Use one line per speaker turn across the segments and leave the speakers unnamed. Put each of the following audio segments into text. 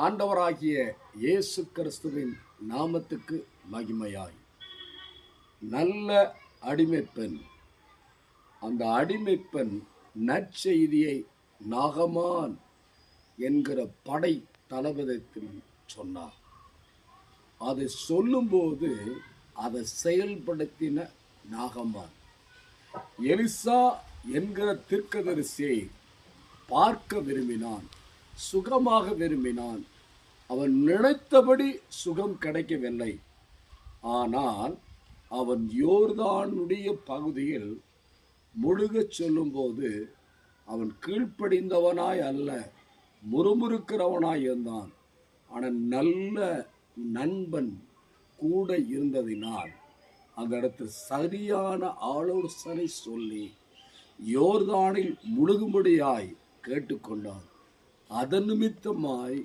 ஆண்டவராகிய இயேசு கிறிஸ்துவின் நாமத்துக்கு மகிமையாய். நல்ல அடிமைப்பெண். அந்த அடிமைப்பெண் நற்செய்தியை நாகமான் என்கிற படை தளபதிக்கு சொன்னார். அதை சொல்லும்போது அதை செயல்படுத்தின நாகமான் எலிசா என்கிற தீர்க்கதரிசியை பார்க்க விரும்பினான், சுகமாக விரும்பினான். அவன் நினைத்தபடி சுகம் கிடைக்கவில்லை. ஆனால் அவன் யோர்தானுடைய பகுதியில் முழுகச் சொல்லும்போது அவன் கீழ்ப்படிந்தவனாய் அல்ல, முறுமுறுக்கிறவனாய் இருந்தான். ஆனால் நல்ல நண்பன் கூட இருந்ததினால் அந்த இடத்தில் சரியான ஆலோசனை சொல்லி யோர்தானில் முழுகும்படியாய் கேட்டுக்கொண்டான். அதன் நிமித்தமாய்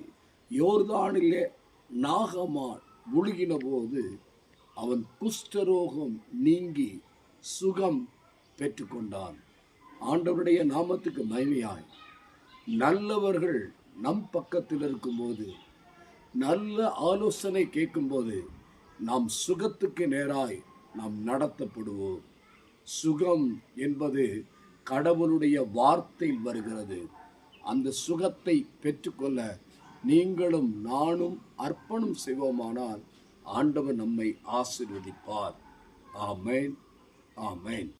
யோர்தானிலே நாகமான் முழுகின போது அவன் குஷ்டரோகம் நீங்கி சுகம் பெற்றுக்கொண்டான். ஆண்டவருடைய நாமத்துக்கு மகிமையாய். நல்லவர்கள் நம் பக்கத்தில் இருக்கும்போது, நல்ல ஆலோசனை கேட்கும்போது நாம் சுகத்துக்கு நேராய் நாம் நடத்தப்படுவோம். சுகம் என்பது கடவுளுடைய வார்த்தையில் வருகிறது. அந்த சுகத்தை பெற்றுக்கொள்ள நீங்களும் நானும் அர்ப்பணம் செய்வோமானால் ஆண்டவர் நம்மை ஆசீர்வதிப்பார். ஆமென், ஆமென்.